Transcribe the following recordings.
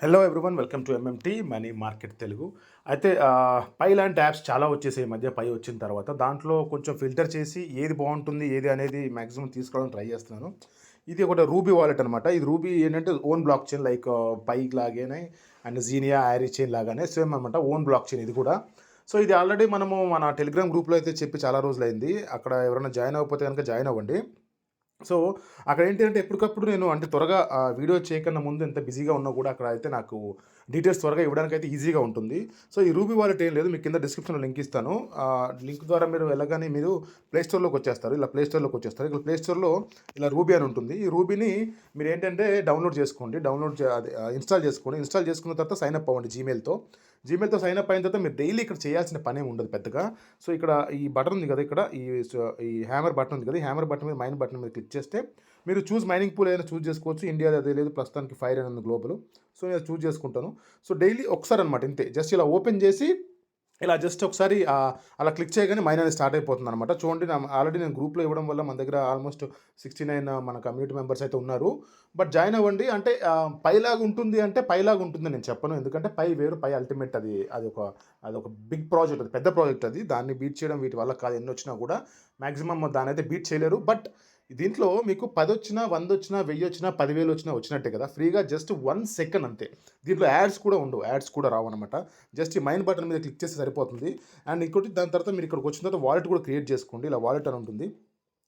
Hello everyone, welcome to MMT money market Telugu. అయితే పై లాంటి apps చాలా వచ్చేసాయి ఈ మధ్య. పై వచ్చిన తర్వాత దాంట్లో కొంచెం ఫిల్టర్ చేసి ఏది బాగుంటుంది ఏది అనేది మ్యాక్సిమం తీసుకోవడానికి ట్రై చేస్తున్నాను. ఇది ఒకటి రూబీ వాలెట్ అనమాట. ఇది రూబీ ఏంటంటే ఓన్ బ్లాక్ చైన్, లైక్ పై లాగానే అండ్ జీనియా ఐరీ చైన్ లాగానే సేమ్ అనమాట, ఓన్ బ్లాక్ చైన్ ఇది కూడా. సో ఇది ఆల్రెడీ మనము మన టెలిగ్రామ్ గ్రూప్లో అయితే చెప్పి చాలా రోజులైంది. అక్కడ ఎవరైనా జాయిన్ అవ్వకపోతే కనుక జాయిన్ అవ్వండి. సో, అక్కడ ఏంటి అంటే ఎప్పటికప్పుడు నేను అంటే త్వరగా వీడియో చేయకన్నా ముందు ఎంత బిజీగా ఉన్నా కూడా అక్కడ అయితే నాకు డీటెయిల్స్ త్వరగా ఇవ్వడానికైతే ఈజీగా ఉంటుంది. సో, ఈ రూబీ వాలెట్ ఏం లేదు, మీకు కింద డిస్క్రిప్షన్‌లో లింక్ ఇస్తాను. లింక్ ద్వారా మీరు వెళ్ళగానే మీరు ప్లే స్టోర్‌లోకి వచ్చేస్తారు. ఇలా ప్లే స్టోర్‌లోకి వచ్చేస్తారు. ఇక్కడ ప్లే స్టోర్‌లో ఇలా రూబీ అని ఉంటుంది. ఈ రూబీని మీరేంటంటే డౌన్లోడ్ చేసుకోండి. ఇన్‌స్టాల్ చేసుకోండి. ఇన్‌స్టాల్ చేసుకున్న తర్వాత సైన్ అప్ అవ్వండి జీమెయిల్‌తో. జీమెయిల్‌తో సైన్ అప్ అయిన తర్వాత మీరు డైలీ ఇక్కడ చేయాల్సిన పనేమి ఉండదు పెద్దగా. సో, ఇక్కడ ఈ బటన్ ఉంది కదా! ఇక్కడ ఈ హ్యామర్ బటన్ ఉంది కదా! ఈ హ్యామర్ బటన్ మీద మైన్ బటన్ మీద క్లిక్ చేస్తే మీరు చూజ్ మైనింగ్ పూల్ ఏదైనా చూజ్ చేసుకోవచ్చు. ఇండియాది అదే లేదు, ప్రస్తుతానికి ఫైర్ అని ఉంది గ్లోబల్. సో, నేను చూజ్ చేసుకుంటాను. సో, డైలీ ఒకసారి అనమాట ఇంతే. జస్ట్ ఇలా ఓపెన్ చేసి ఇలా జస్ట్ ఒకసారి అలా క్లిక్ చేయగానే మైన్ అనేది స్టార్ట్ అయిపోతుందనమాట. చూడండి, ఆల్రెడీ నేను గ్రూప్‌లో ఇవ్వడం వల్ల మన దగ్గర ఆల్మోస్ట్ 69 మన కమ్యూనిటీ మెంబర్స్ అయితే ఉన్నారు. బట్ జాయిన్ అవ్వండి. అంటే పైలాగా ఉంటుంది అంటే పైలాగా ఉంటుందని నేను చెప్పను. ఎందుకంటే పై వేరు, పై అల్టిమేట్ అదొక బిగ్ ప్రాజెక్ట్, అది పెద్ద ప్రాజెక్ట్ అది. దాన్ని బీట్ చేయడం వీటి వల్ల కాదు. ఎన్నొచ్చినా కూడా మాక్సిమం దాన్నైతే బీట్ చేయలేరు. బట్ దీంట్లో మీకు 10 వచ్చినా, 100 వచ్చినా, 1000 వచ్చినా, 10,000 వచ్చినా వచ్చినట్టే కదా! ఫ్రీగా జస్ట్ 1 సెకండ్ అంతే. దీంట్లో యాడ్స్ కూడా ఉండవు. యాడ్స్ కూడా రావన్నమాట. జస్ట్ ఈ మైన్ బటన్ మీద క్లిక్ చేస్తే సరిపోతుంది. అండ్ ఇంకోటి, దాని తర్వాత మీరు ఇక్కడికి వచ్చిన తర్వాత వాలెట్ కూడా క్రియేట్ చేసుకోండి. ఇలా వాలెట్ అని ఉంటుంది.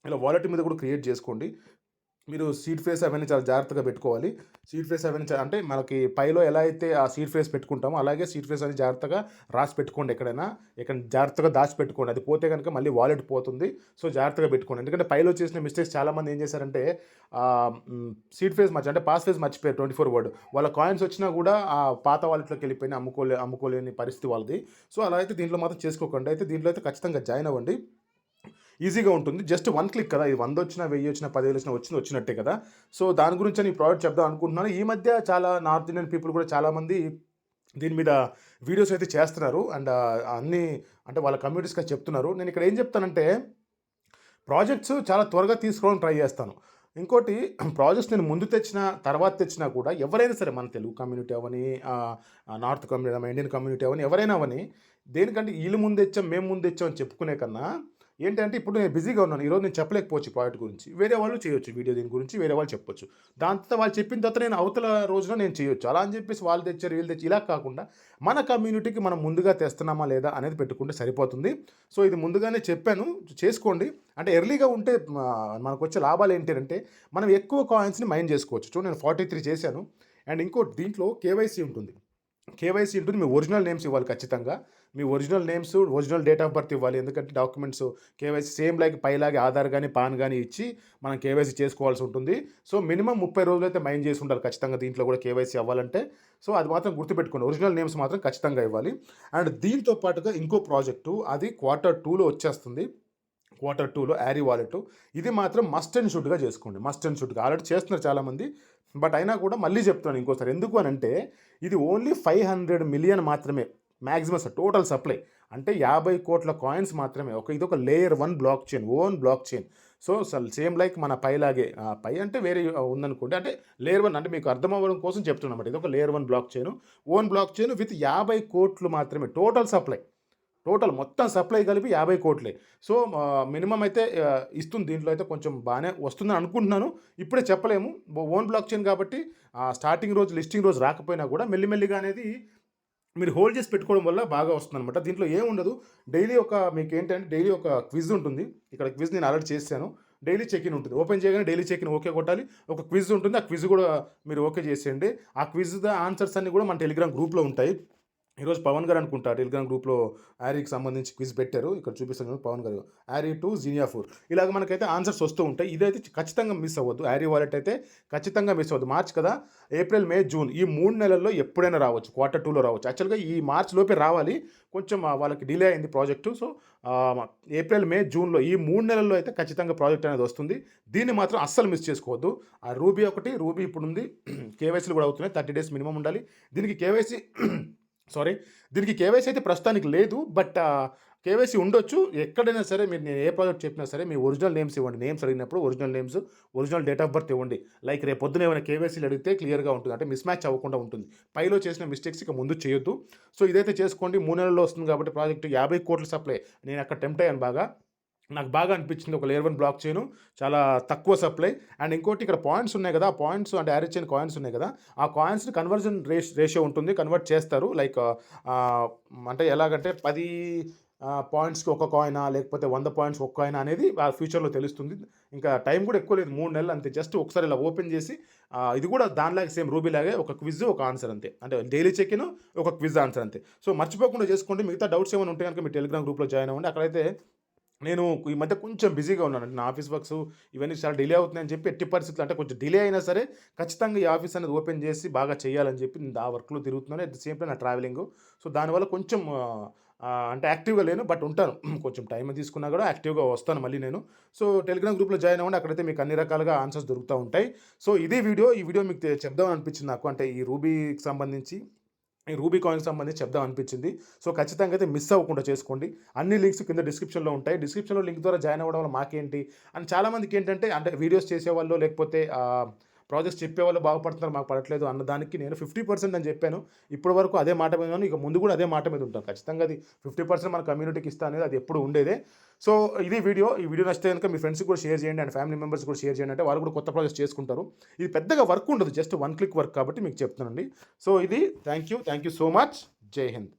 ఇలా వాలెట్ మీద కూడా క్రియేట్ చేసుకోండి. మీరు సీడ్ ఫేస్ అవన్నీ చాలా జాగ్రత్తగా పెట్టుకోవాలి. సీడ్ ఫేస్ అవన్నీ అంటే మనకి పైలో ఎలా అయితే ఆ సీడ్ ఫేస్ పెట్టుకుంటామో అలాగే సీడ్ ఫేస్ అని జాగ్రత్తగా రాసి పెట్టుకోండి. ఎక్కడైనా జాగ్రత్తగా దాచిపెట్టుకోండి. అది పోతే కనుక మళ్ళీ వాలెట్ పోతుంది. సో, జాగ్రత్తగా పెట్టుకోండి. ఎందుకంటే పైలో చేసిన మిస్టేక్స్ చాలామంది ఏం చేశారంటే సీడ్ ఫేస్ అంటే పాస్ ఫేస్ మర్చిపోయారు 24 వర్డ్. వాళ్ళ కాయిన్స్ వచ్చినా కూడా ఆ పాత వాలెట్లోకి వెళ్ళిపోయినా అమ్ముకోలేని పరిస్థితి వాళ్ళది. సో, అలా అయితే దీంట్లో మాత్రం చేసుకోకండి. అయితే దీంట్లో అయితే ఖచ్చితంగా జాయిన్ అవ్వండి. ఈజీగా ఉంటుంది. జస్ట్ 1 క్లిక్ కదా! ఇది 100 వచ్చినా, 1000 వచ్చినా, 10,000 వచ్చినా వచ్చినట్టే కదా! సో, దాని గురించని ఈ ప్రోడక్ట్ చెప్దాం అనుకుంటున్నాను. ఈ మధ్య చాలా నార్త్ ఇండియన్ పీపుల్ కూడా చాలామంది దీని మీద వీడియోస్ అయితే చేస్తున్నారు. అండ్ అన్నీ అంటే వాళ్ళ కమ్యూనిటీస్‌గా చెప్తున్నారు. నేను ఇక్కడ ఏం చెప్తానంటే ప్రాజెక్ట్స్ చాలా త్వరగా తీసుకోవడానికి ట్రై చేస్తాను. ఇంకోటి, ప్రాజెక్ట్స్ నేను ముందు తెచ్చినా, తర్వాత తెచ్చినా కూడా ఎవరైనా సరే, మన తెలుగు కమ్యూనిటీ అవ్వని, నార్త్ కమ్యూనిటీ, ఇండియన్ కమ్యూనిటీ అవ్వని, ఎవరైనా అవ్వని, దేనికంటే ఈళ్ళు ముందు తెచ్చాం, మేము ముందు తెచ్చాం అని చెప్పుకునే కన్నా ఏంటంటే ఇప్పుడు నేను బిజీగా ఉన్నాను. ఈరోజు నేను చెప్పలేకపోవచ్చు ఈ ప్రాజెక్ట్ గురించి. వేరే వాళ్ళు చేయొచ్చు వీడియో దీని గురించి, వేరే వాళ్ళు చెప్పొచ్చు. దాని తర్వాత వాళ్ళు చెప్పిన తర్వాత నేను అవతల రోజున నేను చేయొచ్చు. అలా అని చెప్పేసి వాళ్ళు తెచ్చారు, వీళ్ళు తెచ్చి ఇలా కాకుండా మన కమ్యూనిటీకి మనం ముందుగా తెస్తున్నామా లేదా అనేది పెట్టుకుంటే సరిపోతుంది. సో, ఇది ముందుగానే చెప్పాను, చేసుకోండి. అంటే ఎర్లీగా ఉంటే మనకొచ్చే లాభాలు ఏంటి అంటే మనం ఎక్కువ కాయిన్స్‌ని మైన్ చేసుకోవచ్చు. చూడండి, నేను 43 చేశాను. అండ్ ఇంకోటి, దీంట్లో కేవైసీ ఉంటుంది. కేవైసీ ఉంటుంది. మీ ఒరిజినల్ నేమ్స్ ఇవ్వాలి ఖచ్చితంగా. మీ original names, original date of birth ఇవ్వాలి. ఎందుకంటే డాక్యుమెంట్స్ కేవైసీ సేమ్ లైక్ పైలాగే ఆధార్ గానీ, పాన్ గానీ ఇచ్చి మనం కేవైసీ చేసుకోవాల్సి ఉంటుంది. సో, మినిమమ్ 30 రోజులైతే మైన్ చేసి ఉండాలి ఖచ్చితంగా దీంట్లో కూడా కేవైసీ అవ్వాలంటే. సో, అది మాత్రం గుర్తుపెట్టుకోండి. ఒరిజినల్ నేమ్స్ మాత్రం ఖచ్చితంగా ఇవ్వాలి. అండ్ దీంతో పాటుగా ఇంకో ప్రాజెక్టు, అది Q2లో వచ్చేస్తుంది. Q2లో యారీ వాలెట్. ఇది మాత్రం మస్ట్ అండ్ షుడ్‌గా చేసుకోండి. Must and షుడ్‌గా. ఆల్రెడీ చేస్తున్నారు చాలామంది. బట్ అయినా కూడా మళ్ళీ చెప్తున్నాను ఇంకోసారి. ఎందుకు అనంటే ఇది ఓన్లీ 500 మిలియన్ మాత్రమే మాక్సిమం టోటల్ సప్లై. అంటే 50 కోట్ల కాయిన్స్ మాత్రమే. ఇదొక layer 1 block chain, own block chain. So, same like మన పైలాగే, పై అంటే వేరే ఉందనుకోండి. అంటే లేయర్ 1 అంటే మీకు అర్థం అవ్వడం కోసం చెప్తున్నమాట. ఇదొక layer 1 block chain, own block chain with 50 కోట్లు మాత్రమే టోటల్ సప్లై. టోటల్ మొత్తం సప్లై కలిపి 50 కోట్లే. సో, మినిమమ్ అయితే ఇస్తుంది. దీంట్లో అయితే కొంచెం బాగానే వస్తుందని అనుకుంటున్నాను. ఇప్పుడే చెప్పలేము. ఓన్ బ్లాక్ చైన్ కాబట్టి స్టార్టింగ్ రోజు, లిస్టింగ్ రోజు రాకపోయినా కూడా మెల్లిమెల్లిగా అనేది మీరు హోల్డ్ చేసి పెట్టుకోవడం వల్ల బాగా వస్తుందనమాట. దీంట్లో ఏముండదు. డైలీ ఒక క్విజ్ ఉంటుంది. ఇక్కడ క్విజ్ నేను ఆల్రెడీ చేశాను. డైలీ చెక్ ఇన్ ఉంటుంది. ఓపెన్ చేయగానే డైలీ చెక్ ఇన్ ఓకే కొట్టాలి. ఒక క్విజ్ ఉంటుంది. ఆ క్విజ్ కూడా మీరు ఓకే చేసేయండి. ఆ క్విజ్ ఆన్సర్స్ అన్నీ కూడా మన టెలిగ్రామ్ గ్రూప్‌లో ఉంటాయి. ఈరోజు పవన్ గారు అనుకుంటా టెలిగ్రామ్ గ్రూప్‌లో యారీకి సంబంధించి క్విజ్ పెట్టారు. ఇక్కడ చూపిస్తాను చూడండి, పవన్ గారు. యారీ టు జీనియా 4 ఇలాగ మనకైతే ఆన్సర్స్ వస్తూ ఉంటాయి. ఇదైతే ఖచ్చితంగా మిస్ అవ్వద్దు. యారీ వాలెట్ అయితే ఖచ్చితంగా మిస్ అవ్వద్దు. మార్చ్ కదా, ఏప్రిల్, మే, జూన్ ఈ 3 నెలల్లో ఎప్పుడైనా రావచ్చు. Q2లో రావచ్చు. యాక్చువల్‌గా ఈ మార్చ్ లోపే రావాలి. కొంచెం వాళ్ళకి డిలే అయింది ప్రాజెక్టు. సో, ఏప్రిల్, మే, జూన్‌లో ఈ 3 నెలల్లో అయితే ఖచ్చితంగా ప్రాజెక్ట్ అనేది వస్తుంది. దీన్ని మాత్రం అస్సలు మిస్ చేసుకోవద్దు. ఆ రూబీ ఇప్పుడుంది. కేవైసీలు కూడా అవుతున్నాయి. 30 డేస్ మినిమమ్ ఉండాలి. దీనికి కేవైసీ అయితే ప్రస్తుతానికి లేదు. బట్ కేవైసీ ఉండొచ్చు. ఎక్కడైనా సరే మీరు నేను ఏ ప్రాజెక్ట్ చెప్పినా సరే మీ ఒరిజినల్ నేమ్స్ ఇవ్వండి. నేమ్స్ అడిగినప్పుడు original names, original date of birth ఇవ్వండి. లైక్ రేపు పొద్దున ఏమైనా కేవైసీలు అడిగితే క్లియర్‌గా ఉంటుంది. అంటే మిస్ మ్యాచ్ అవ్వకుండా ఉంటుంది. పైలో చేసిన మిస్టేక్స్ ఇక ముందు చేయొద్దు. సో, ఇదైతే చేసుకోండి. 3 నెలల్లో వస్తుంది కాబట్టి ప్రాజెక్ట్ 50,00,00,000 సప్లై. నేను అక్కడ టెంప్ట్ అయ్యాను బాగా. నాకు బాగా అనిపించింది ఒక లేయర్ 1 బ్లాక్ చైను చాలా తక్కువ సప్లై. అండ్ ఇంకోటి ఇక్కడ పాయింట్స్ ఉన్నాయి కదా! ఆ పాయింట్స్ అంటే యారేజ్ చైన్ కాయిన్స్ ఉన్నాయి కదా! ఆ కాయిన్స్‌ని కన్వర్జన్ రేషియో ఉంటుంది. కన్వర్ట్ చేస్తారు. లైక్ అంటే ఎలాగంటే 10 పాయింట్స్‌కి ఒక కాయినా లేకపోతే 100 పాయింట్స్‌కి ఒక కాయినా అనేది ఫ్యూచర్‌లో తెలుస్తుంది. ఇంకా టైం కూడా ఎక్కువ లేదు. 3 నెలలు అంతే. జస్ట్ ఒకసారి ఇలా ఓపెన్ చేసి ఇది కూడా దానిలాగే సేమ్ రూబీ లాగే ఒక క్విజ్, ఒక ఆన్సర్ అంతే. అంటే డైలీ చెక్ ఇన్, ఒక క్విజ్ ఆన్సర్ అంతే. సో, మర్చిపోకుండా చేసుకోండి. మిగతా డౌట్స్ ఏమైనా ఉంటే గనుక మీ టెలిగ్రామ్ గ్రూప్‌లో జాయిన్ అవ్వండి. అక్కడైతే నేను ఈ మధ్య కొంచెం బిజీగా ఉన్నానండి. నా ఆఫీస్ వర్క్స్ ఇవన్నీ చాలా డిలే అవుతున్నాయని చెప్పి ఎట్టి పరిస్థితుల్లో అంటే కొంచెం డిలే అయినా సరే ఖచ్చితంగా ఈ ఆఫీస్ అనేది ఓపెన్ చేసి బాగా చేయాలని చెప్పి నేను ఆ వర్క్‌లో తిరుగుతున్నాను. అట్ ది సేమ్ టైమ్ నా ట్రావెలింగు. సో, దానివల్ల కొంచెం అంటే యాక్టివ్‌గా లేను. బట్ ఉంటాను. కొంచెం టైం తీసుకున్నా కూడా యాక్టివ్‌గా వస్తాను మళ్ళీ నేను. సో, టెలిగ్రామ్ గ్రూప్‌లో జాయిన్ అవ్వండి. అక్కడైతే మీకు అన్ని రకాలుగా ఆన్సర్స్ దొరుకుతా ఉంటాయి. సో, ఇదే వీడియో. ఈ వీడియో మీకు చెప్దామని అనిపించింది నాకు. అంటే ఈ రూబీకి సంబంధించి ఈ రూబీ కాయిన్‌కి సంబంధించి చెప్దాం అనిపించింది. సో, ఖచ్చితంగా అయితే మిస్ అవ్వకుండా చేసుకోండి. అన్ని లింక్స్ కింద డిస్క్రిప్షన్‌లో ఉంటాయి. డిస్క్రిప్షన్‌లో లింక్ ద్వారా జాయిన్ అవ్వడం వల్ల మాకేంటి అని చాలామందికేంటంటే అంటే వీడియోస్ చేసేవాళ్ళో లేకపోతే ప్రాజెక్ట్స్ చెప్పేవాళ్ళు బాగుపడుతున్నారు మాకు పడట్లేదు అన్న దానికి నేను 50% అని చెప్పాను. ఇప్పటి వరకు అదే మాట మీద ఉన్నాను. ఇక ముందు కూడా అదే మాట మీద ఉంటాను. ఖచ్చితంగా అది 50% మన కమ్యూనిటీకి ఇస్తా అనేది అది ఎప్పుడు ఉండేదే. సో, ఇది వీడియో. ఈ వీడియో నచ్చితే గనుక మీ ఫ్రెండ్స్‌కి కూడా షేర్ చేయండి. అండ్ ఫ్యామిలీ మెంబర్స్ కూడా షేర్ చేయండి. అంటే వాళ్ళు కూడా కొత్త ప్రాజెక్ట్స్ చేసుకుంటారు. ఇది పెద్దగా వర్క్ ఉండదు. జస్ట్ 1 క్లిక్ వర్క్ కాబట్టి మీకు చెప్తానండి. సో, ఇది థాంక్ యూ సో మచ్. జై హింద్.